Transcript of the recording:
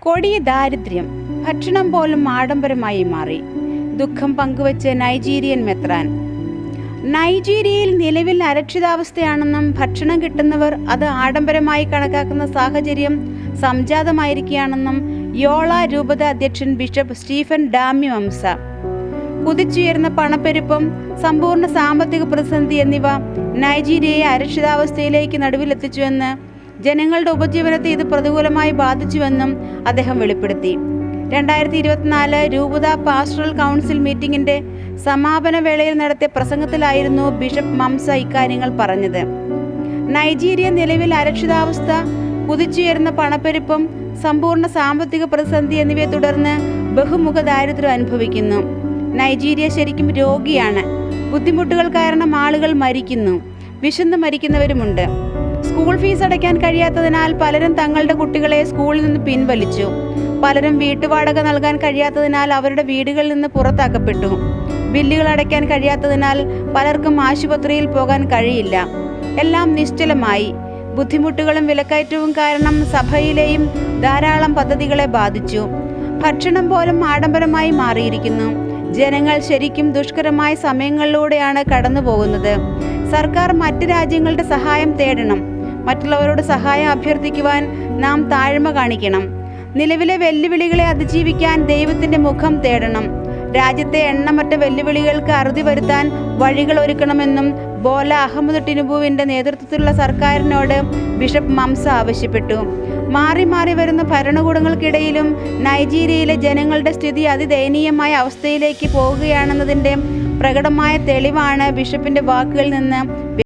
കൊടിയ ദാരിദ്ര്യം ഭക്ഷണം പോലും ആഡംബരമായി മാറി. ദുഃഖം പങ്കുവച്ച് നൈജീരിയൻ മെത്രാൻ. നൈജീരിയയിൽ നിലവിൽ അരക്ഷിതാവസ്ഥയാണെന്നും ഭക്ഷണം കിട്ടുന്നവർ അത് ആഡംബരമായി കണക്കാക്കുന്ന സാഹചര്യം സംജാതമായിരിക്കുകയാണെന്നും യോള രൂപത അധ്യക്ഷൻ ബിഷപ്പ് സ്റ്റീഫൻ ഡാമി മംസ. കുതിച്ചുയർന്ന പണപ്പെരുപ്പം, സമ്പൂർണ്ണ സാമ്പത്തിക പ്രതിസന്ധി എന്നിവ നൈജീരിയയെ അരക്ഷിതാവസ്ഥയിലേക്ക് നടുവിലെത്തിച്ചുവെന്ന് ജനങ്ങളുടെ ഉപജീവനത്തെ ഇത് പ്രതികൂലമായി ബാധിച്ചുവെന്നും അദ്ദേഹം വെളിപ്പെടുത്തി. 2024 രൂപത പാസ്റ്ററൽ കൗൺസിൽ മീറ്റിംഗിന്റെ സമാപന വേളയിൽ നടത്തിയ പ്രസംഗത്തിലായിരുന്നു ബിഷപ്പ് മംസ ഇക്കാര്യങ്ങൾ പറഞ്ഞത്. നൈജീരിയ നിലവിൽ അരക്ഷിതാവസ്ഥ, കുതിച്ചുയർന്ന പണപ്പെരുപ്പം, സമ്പൂർണ്ണ സാമ്പത്തിക പ്രതിസന്ധി എന്നിവയെ തുടർന്ന് ബഹുമുഖ ദാരിദ്ര്യം അനുഭവിക്കുന്നു. നൈജീരിയ ശരിക്കും രോഗിയാണ്. ബുദ്ധിമുട്ടുകൾ കാരണം ആളുകൾ മരിക്കുന്നു, വിശന്ന് മരിക്കുന്നവരുമുണ്ട്. സ്കൂൾ ഫീസ് അടയ്ക്കാൻ കഴിയാത്തതിനാൽ പലരും തങ്ങളുടെ കുട്ടികളെ സ്കൂളിൽ നിന്ന് പിൻവലിച്ചു. പലരും വീട്ടുവാടക നൽകാൻ കഴിയാത്തതിനാൽ അവരുടെ വീടുകളിൽ നിന്ന് പുറത്താക്കപ്പെട്ടു. ബില്ലുകൾ അടയ്ക്കാൻ കഴിയാത്തതിനാൽ പലർക്കും ആശുപത്രിയിൽ പോകാൻ കഴിയില്ല. എല്ലാം നിശ്ചലമായി. ബുദ്ധിമുട്ടുകളും വിലക്കയറ്റവും കാരണം സഭയിലെയും ധാരാളം പദ്ധതികളെ ബാധിച്ചു. ഭക്ഷണം പോലും ആഡംബരമായി മാറിയിരിക്കുന്നു. ജനങ്ങൾ ശരിക്കും ദുഷ്കരമായ സമയങ്ങളിലൂടെയാണ് കടന്നു പോകുന്നത്. സർക്കാർ മറ്റ് രാജ്യങ്ങളുടെ സഹായം തേടണം. മറ്റുള്ളവരോട് സഹായം അഭ്യർത്ഥിക്കുവാൻ നാം താഴ്മ കാണിക്കണം. നിലവിലെ വെല്ലുവിളികളെ അതിജീവിക്കാൻ ദൈവത്തിന്റെ മുഖം തേടണം. രാജ്യത്തെ എണ്ണമറ്റ വെല്ലുവിളികൾക്ക് അറുതി വരുത്താൻ വഴികൾ ഒരുക്കണമെന്നും ബോല അഹമ്മദ് ടിനുബുവിന്റെ നേതൃത്വത്തിലുള്ള സർക്കാരിനോട് ബിഷപ്പ് മംസ ആവശ്യപ്പെട്ടു. മാറി മാറി വരുന്ന ഭരണകൂടങ്ങൾക്കിടയിലും നൈജീരിയയിലെ ജനങ്ങളുടെ സ്ഥിതി അതിദയനീയമായ അവസ്ഥയിലേക്ക് പോകുകയാണെന്നതിൻ്റെ പ്രകടമായ തെളിവാണ് ബിഷപ്പിന്റെ വാക്കുകളിൽ നിന്ന്